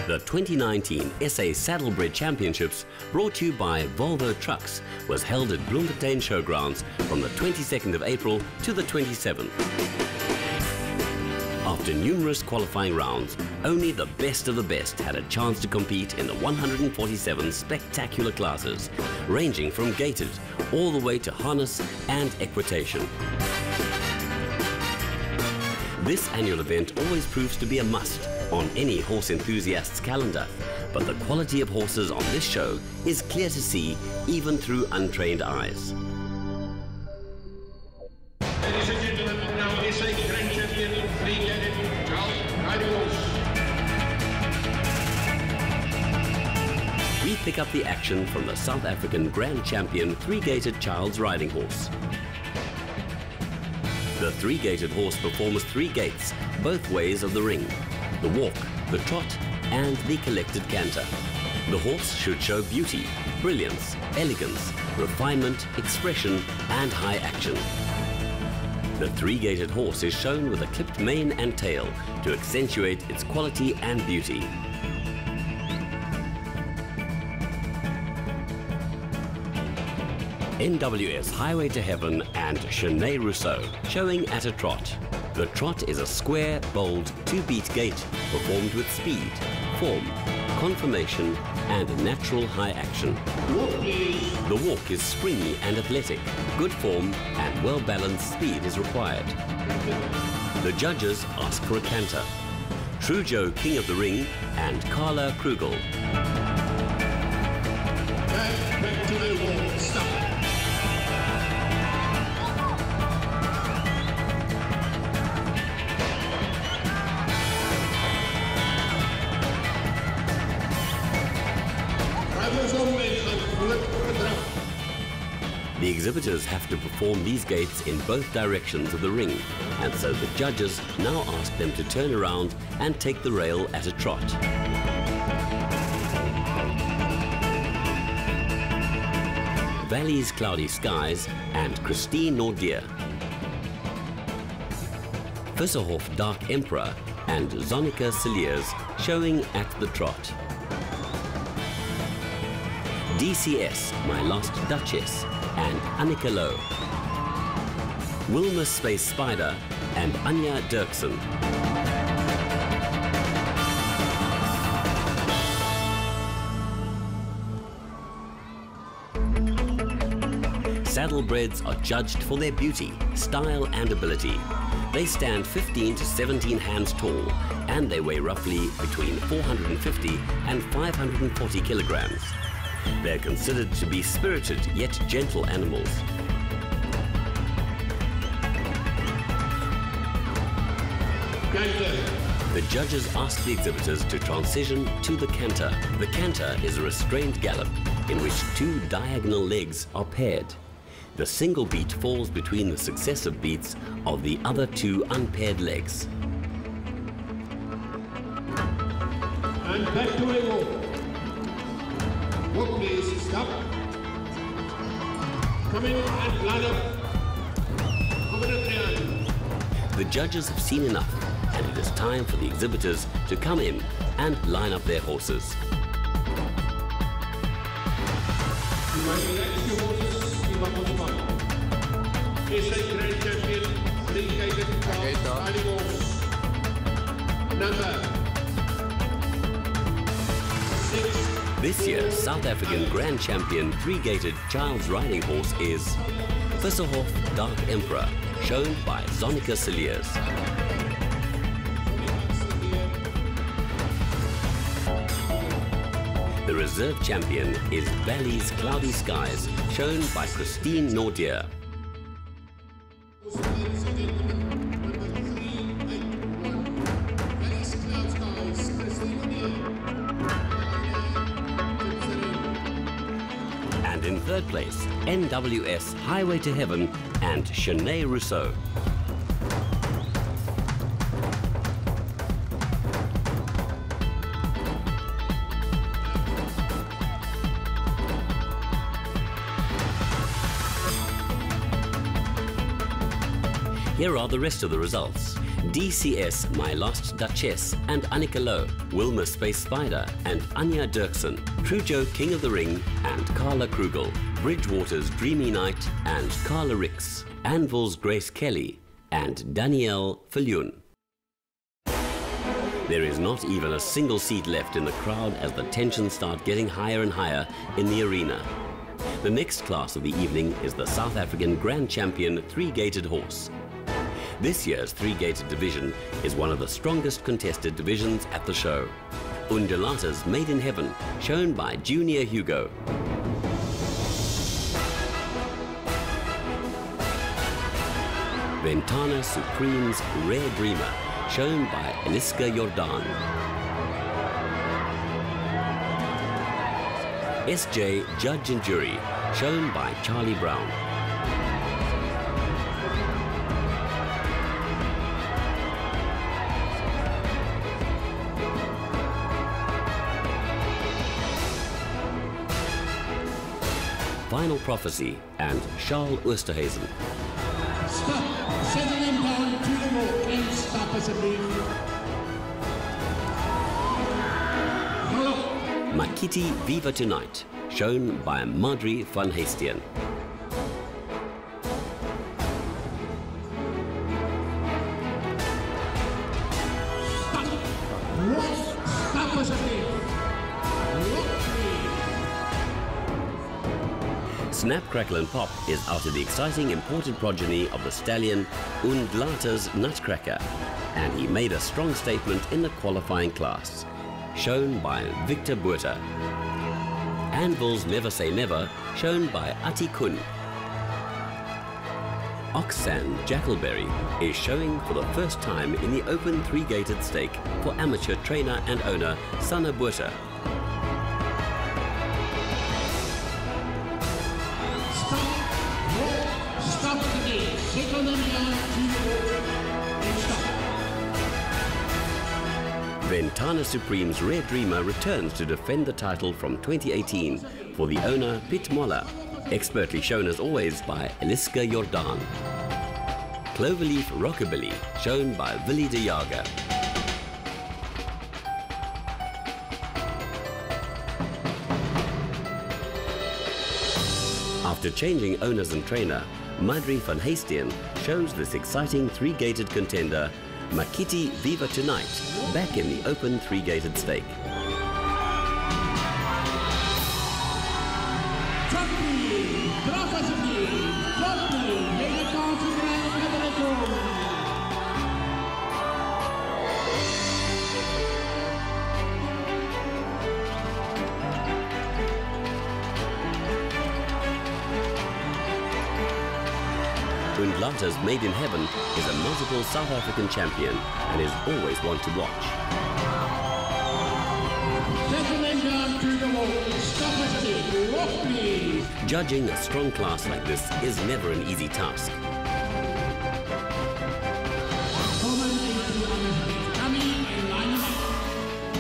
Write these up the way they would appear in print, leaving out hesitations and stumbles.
The 2019 SA Saddlebred Championships, brought to you by Volvo Trucks, was held at Bloemfontein Showgrounds from the 22nd of April to the 27th. After numerous qualifying rounds, only the best of the best had a chance to compete in the 147 spectacular classes, ranging from gated all the way to harness and equitation. This annual event always proves to be a must on any horse enthusiast's calendar, but the quality of horses on this show is clear to see even through untrained eyes. Ladies and gentlemen, now SA Grand Champion, three-gated Charles riding horse. We pick up the action from the South African Grand Champion three-gated child's riding horse. The three-gated horse performs three gaits, both ways of the ring: the walk, the trot, and the collected canter. The horse should show beauty, brilliance, elegance, refinement, expression, and high action. The three-gated horse is shown with a clipped mane and tail to accentuate its quality and beauty. NWS Highway to Heaven and Chenet Rousseau, showing at a trot. The trot is a square, bold, two-beat gait performed with speed, form, conformation, and natural high action. The walk is springy and athletic. Good form and well-balanced speed is required. The judges ask for a canter: Trujo, King of the Ring, and Carla Krugel. Back to the wall, stop. The exhibitors have to perform these gaits in both directions of the ring, and so the judges now ask them to turn around and take the rail at a trot. Valley's Cloudy Skies and Christine Nordier. Visserhof Dark Emperor and Zonica Cilliers, showing at the trot. DCS, My Lost Duchess, and Annika Lowe. Wilma Space Spider and Anja Dirksen. Saddlebreds are judged for their beauty, style and ability. They stand 15 to 17 hands tall, and they weigh roughly between 450 and 540 kilograms. They're considered to be spirited yet gentle animals. Canter. The judges ask the exhibitors to transition to the canter. The canter is a restrained gallop in which two diagonal legs are paired. The single beat falls between the successive beats of the other two unpaired legs. And back to a walk. Walk, please, stop. Come in and line up. Come in at the end. The judges have seen enough, and it is time for the exhibitors to come in and line up their horses. SA Grand Champion, three-gated Charles riding horse. Number 6. This year's South African Grand Champion three-gated child's riding horse is Visserhof Dark Emperor, shown by Zonica Cilliers. The reserve champion is Valley's Cloudy Skies, shown by Christine Nordier. And in third place, NWS Highway to Heaven and Chenet Rousseau. Here are the rest of the results. DCS, My Lost Duchess and Annika Lowe, Wilma Space Spider and Anya Dirksen, Trujo King of the Ring and Carla Krugel, Bridgewater's Dreamy Night and Carla Ricks, Anvil's Grace Kelly and Danielle Fillion. There is not even a single seat left in the crowd as the tensions start getting higher and higher in the arena. The next class of the evening is the South African Grand Champion three-gated horse. This year's three-gated division is one of the strongest contested divisions at the show. Undulata's Made in Heaven, shown by Junior Hugo. Ventana Supreme's Rare Dreamer, shown by Eliska Jordan. SJ Judge and Jury, shown by Charlie Brown. Final Prophecy and Charles Oosterhuizen. Stop! Settle him down to the walk and stop us a bit. Hello! Makiti Viva Tonight, shown by Madri van Heestien. Stop! What? Stop us a bit. Snap, Crackle and Pop is after the exciting imported progeny of the stallion Undulata's Nutcracker, and he made a strong statement in the qualifying class, shown by Victor Buerta. Anvil's Never Say Never, shown by Ati Kun. Oxan Jackalberry is showing for the first time in the open three-gated stake for amateur trainer and owner Sana Buerta. Stop it again. Settle them down to the walk and stop. Ventana Supreme's Rare Dreamer returns to defend the title from 2018 for the owner Piet Moller, expertly shown as always by Eliska Jordan. Cloverleaf Rockabilly, shown by Willie de Jager. After changing owners and trainer, Madri van Heestien shows this exciting three-gated contender, Makiti Viva Tonight, back in the open three-gated stake. Undulata's Made in Heaven is a multiple South African champion and is always one to watch. Gentlemen down to the wall. Stop us a bit. Walk, please. Judging a strong class like this is never an easy task.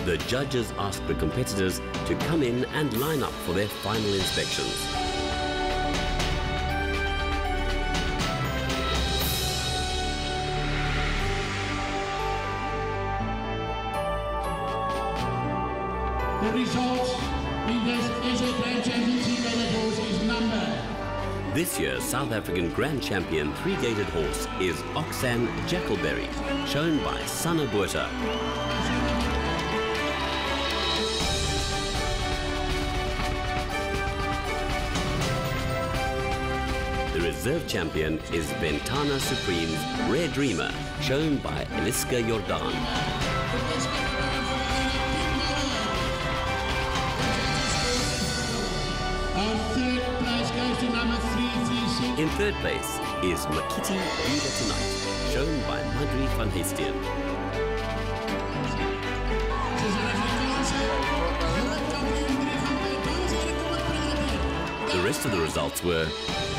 The judges ask the competitors to come in and line up for their final inspections. The result in this SA Grand Championship horse is number. This year's South African Grand Champion three-gated horse is Oxan Jackalberry, shown by Sana Buerta. The reserve champion is Ventana Supreme's Rare Dreamer, shown by Eliska Jordan. Third place goes to number 336. In third place is Makiti Viva Tonight, shown by Madri van Heestien. The rest of the results were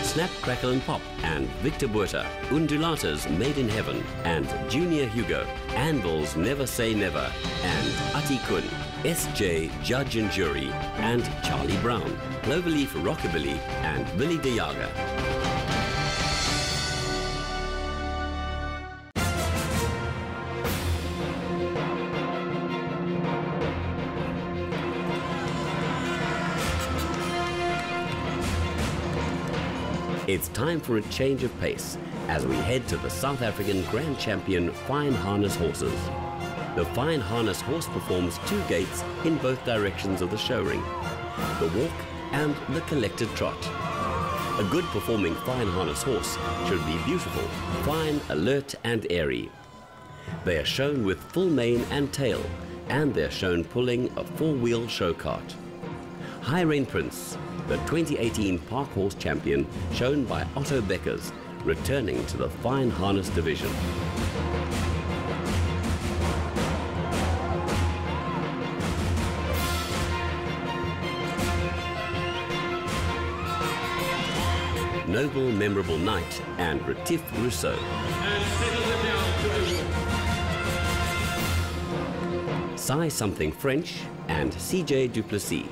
Snap, Crackle and Pop and Victor Buerta, Undulata's Made in Heaven and Junior Hugo, Anvil's Never Say Never and Ati Kun, SJ Judge and Jury and Charlie Brown, Cloverleaf Rockabilly and Willie de Jager. It's time for a change of pace as we head to the South African Grand Champion Fine Harness Horses. The Fine Harness Horse performs 2 gaits in both directions of the show ring, the walk and the collected trot. A good performing Fine Harness horse should be beautiful, fine, alert and airy. They are shown with full mane and tail, and they're shown pulling a 4-wheel show cart. High Rain Prince, the 2018 Park Horse Champion, shown by Otto Beckers, returning to the Fine Harness division. Noble Memorable Knight and Retief Rousseau. And settle it down to Sai Something French and CJ Duplessis.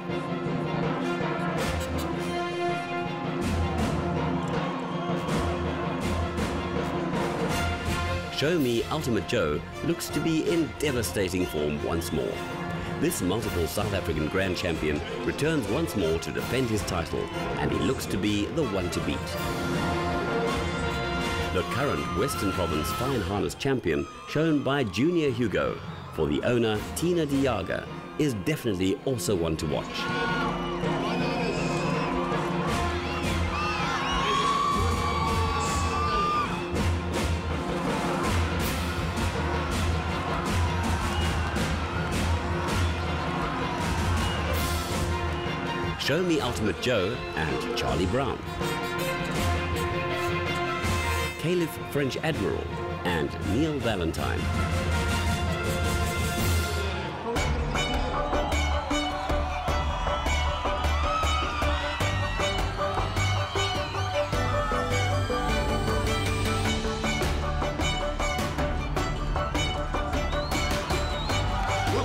Show Me Ultimate Joe looks to be in devastating form once more. This multiple South African Grand Champion returns once more to defend his title, and he looks to be the one to beat. The current Western Province Fine Harness Champion, shown by Junior Hugo, for the owner Tina Diaga, is definitely also one to watch. Show Me Ultimate Joe and Charlie Brown. Caliph French Admiral and Neil Valentine.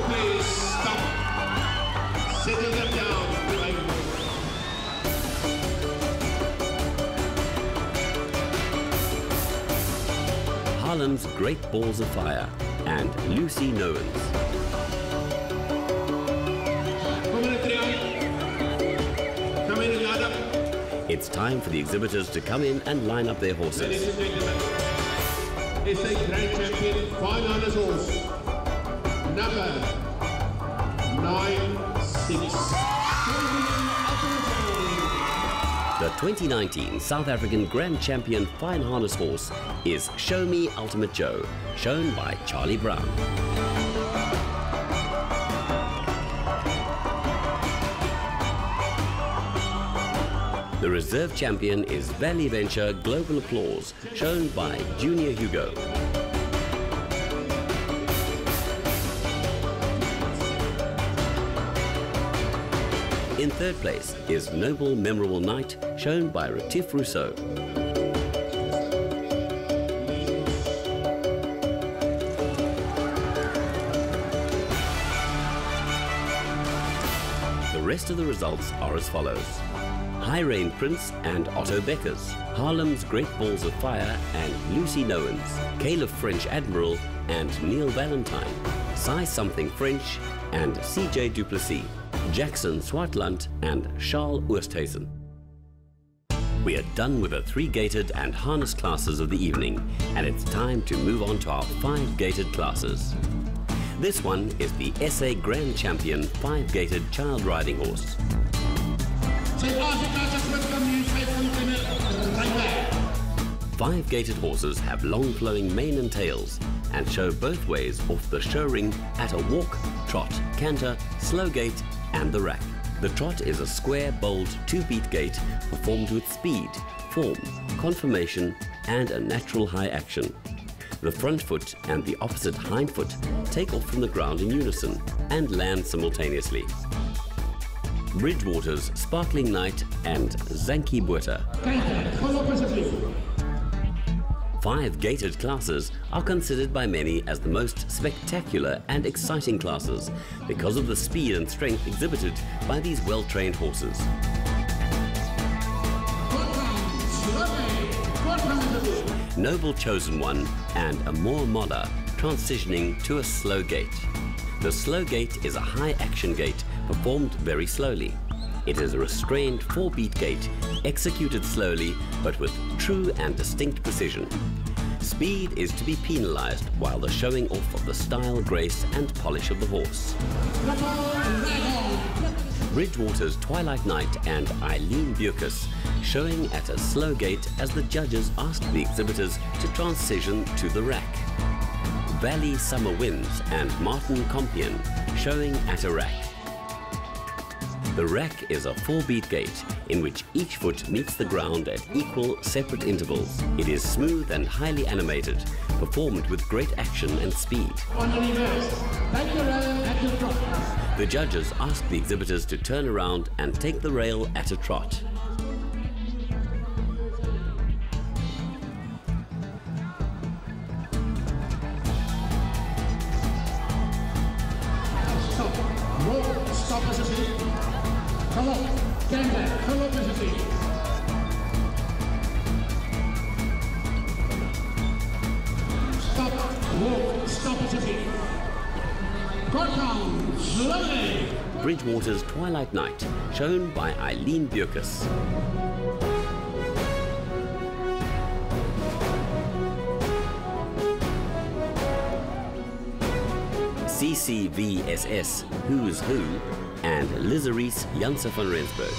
Please stop. Settle them down. Harlem's Great Balls of Fire and Lucy Nowens. It's time for the exhibitors to come in and line up their horses. Ladies and gentlemen, it's a Grand Champion Fine Harness horse, number 96. The 2019 South African Grand Champion Fine Harness horse is Show Me Ultimate Joe, shown by Charlie Brown. The reserve champion is Valley Venture Global Applause, shown by Junior Hugo. In third place is Noble Memorable Knight, shown by Retief Rousseau. The rest of the results are as follows. High Rain Prince and Otto Beckers, Harlem's Great Balls of Fire and Lucy Nowens, Caliph French Admiral and Neil Valentine, Sai Something French and CJ Duplessis, Jackson Swartland and Charles Oosthuizen. We are done with the 3-gated and harness classes of the evening, and it's time to move on to our 5-gated classes. This one is the SA Grand Champion 5-gated child riding horse. 5-gated horses have long flowing mane and tails and show both ways off the show ring at a walk, trot, canter, slow gait and the rack. The trot is a square, bold 2-beat gait performed with speed, form, conformation and a natural high action. The front foot and the opposite hind foot take off from the ground in unison and land simultaneously. Bridgewater's Sparkling Night and Zanki Buerta. 5-gated classes are considered by many as the most spectacular and exciting classes because of the speed and strength exhibited by these well-trained horses. Noble Chosen One and Amor Molla transitioning to a slow gait. The slow gait is a high action gait performed very slowly. It is a restrained 4-beat gait, executed slowly, but with true and distinct precision. Speed is to be penalized while the showing off of the style, grace and polish of the horse. Bridgewater's Twilight Night and Eileen Bucas showing at a slow gait as the judges asked the exhibitors to transition to the rack. Valley Summer Winds and Martin Compion showing at a rack. The rack is a 4-beat gait in which each foot meets the ground at equal separate intervals. It is smooth and highly animated, performed with great action and speed. The judges asked the exhibitors to turn around and take the rail at a trot. Stop as a seat. Come up, stand back, come up as a seat. Stop, walk, stop as a seat. Cut down, slowly. Bridgewater's Twilight Night, shown by Eileen Bucas. CCVSS, Who's Who, and Lizeries Janse van Rensburg.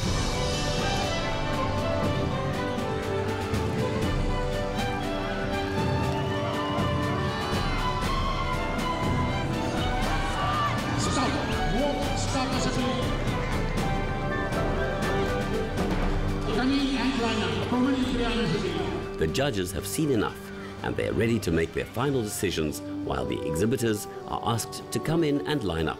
Stop, walk, stop as a seat. Come in and line up. Come in as a seat. The judges have seen enough and they're ready to make their final decisions while the exhibitors are asked to come in and line up.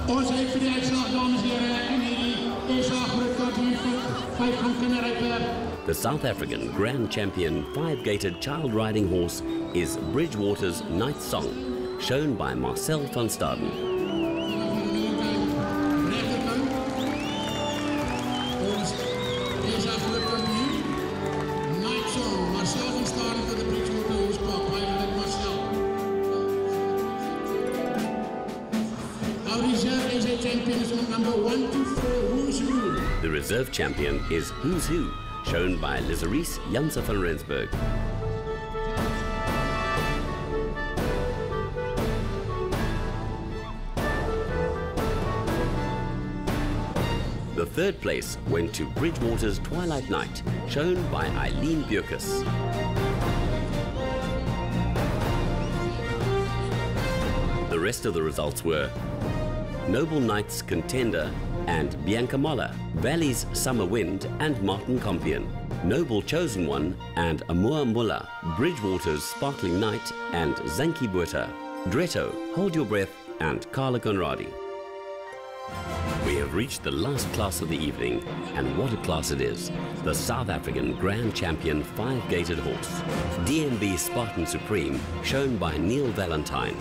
Ons heeft voor de uitslag, dames en heren, en die is groot kampioen van 5 kankerrijper. The South African Grand Champion 5-gaited child riding horse is Bridgewater's Night Song, shown by Marcel van Staden. Ons is groot kampioen, Night Song, Marcel van Staden voor de Bridgewater Horsepark, met Marcel. Our reserve is a champion is on number 1 to 4, Who's Who. The reserve champion is Who's Who, shown by Lizeries Janse van Rensburg. The third place went to Bridgewater's Twilight Night, shown by Eileen Bucas. The rest of the results were Noble Knights Contender and Bianca Molla, Valley's Summer Wind and Martin Compion, Noble Chosen One and Amour Mulla, Bridgewater's Sparkling Night and Zanki Buerta, Dretto, Hold Your Breath and Carla Conradi. We have reached the last class of the evening, and what a class it is. The South African Grand Champion 5-gaited horse, DMB Spartan Supreme, shown by Neil Valentine,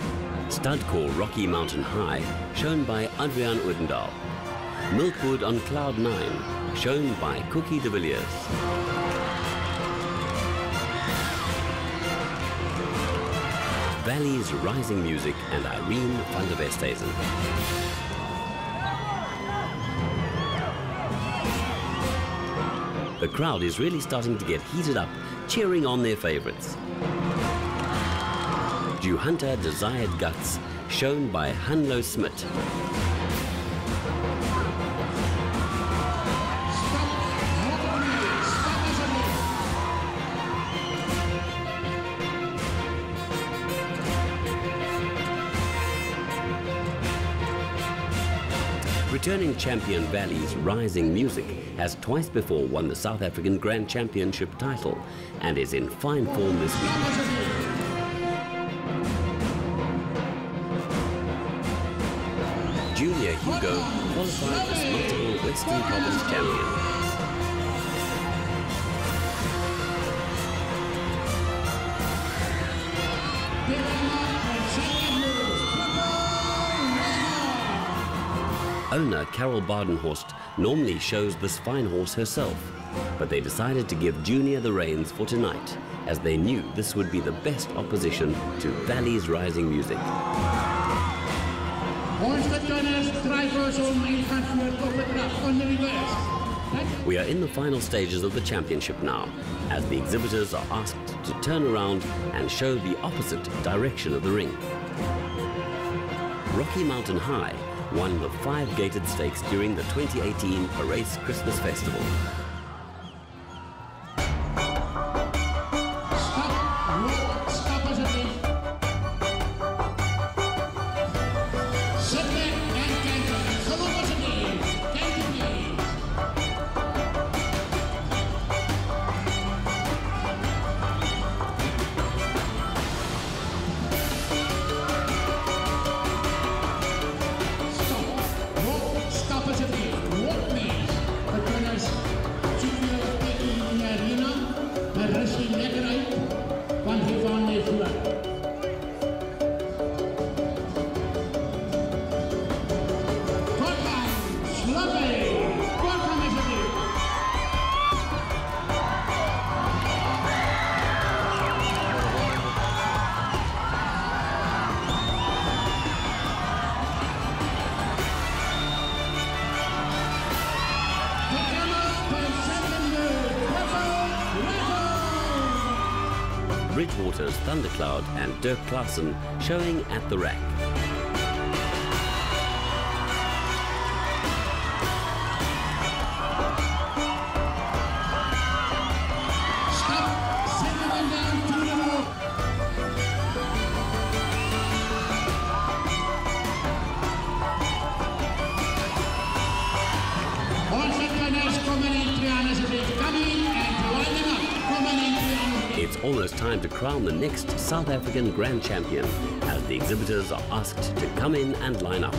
Stud Call Rocky Mountain High, shown by Adriaan Oudendal, Milkwood on Cloud 9, shown by Cookie de Villiers. Valley's Rising Music and Irene van der Westhuizen. The crowd is really starting to get heated up, cheering on their favorites. Jew Hunter Desired Guts, shown by Hanlo Smit. Returning champion Valley's Rising Music has twice before won the South African Grand Championship title and is in fine form this week. Junior Hugo qualified as multiple Western Province champion. Owner Carol Badenhorst normally shows this fine horse herself, but they decided to give Junior the reins for tonight, as they knew this would be the best opposition to Valley's Rising Music. We are in the final stages of the championship now, as the exhibitors are asked to turn around and show the opposite direction of the ring. Rocky Mountain High won the 5 gated stakes during the 2018 Parades Christmas Festival. Bridgewater's Thundercloud and Dirk Klaassen showing at the rack. It's almost time to crown the next South African Grand Champion, as the exhibitors are asked to come in and line up.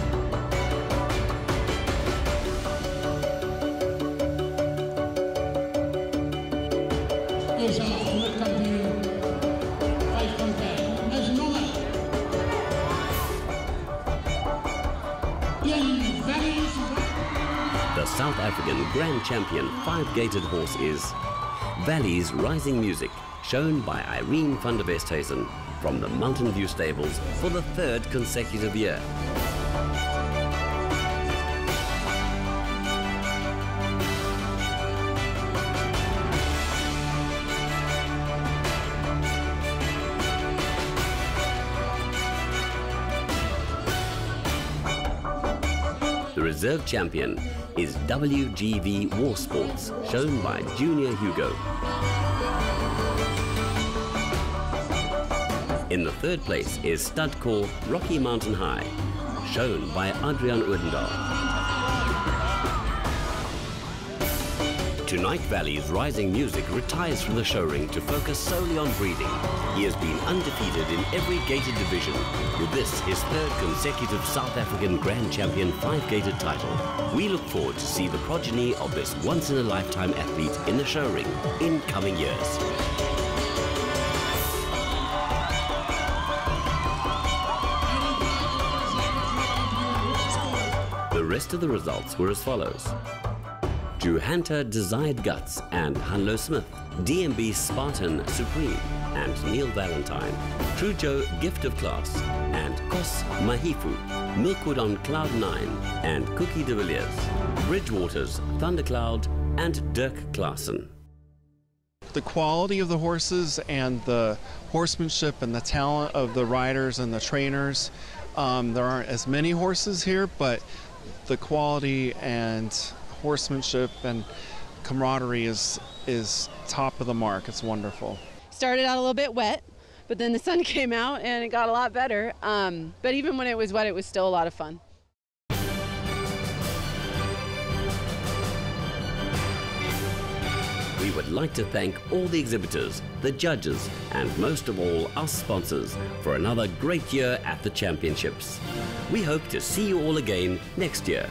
The South African Grand Champion 5-gated horse is Valley's Rising Music, shown by Irene van der Westhuizen from the Mountain View Stables for the 3rd consecutive year. The reserve champion is WGV War Sports, shown by Junior Hugo. In the 3rd place is stud core Rocky Mountain High, shown by Adrian Odendaal. Tonight Valley's Rising Music retires from the show ring to focus solely on breeding. He has been undefeated in every gated division, with this his 3rd consecutive South African Grand Champion 5-gated title. We look forward to see the progeny of this once-in-a-lifetime athlete in the show ring in coming years. The rest of the results were as follows. Drew Hunter Desired Guts and Hanlo Smith, DMB Spartan Supreme and Neil Valentine, Trujo Gift of Class and Kos Mahifu, Milkwood on Cloud 9 and Cookie de Villiers, Bridgewater's Thundercloud and Dirk Klaassen. The quality of the horses and the horsemanship and the talent of the riders and the trainers, there aren't as many horses here, but the quality and horsemanship and camaraderie is top of the mark. It's wonderful. Started out a little bit wet, but then the sun came out and it got a lot better. But even when it was wet, it was still a lot of fun. We would like to thank all the exhibitors, the judges, and most of all, our sponsors for another great year at the championships. We hope to see you all again next year.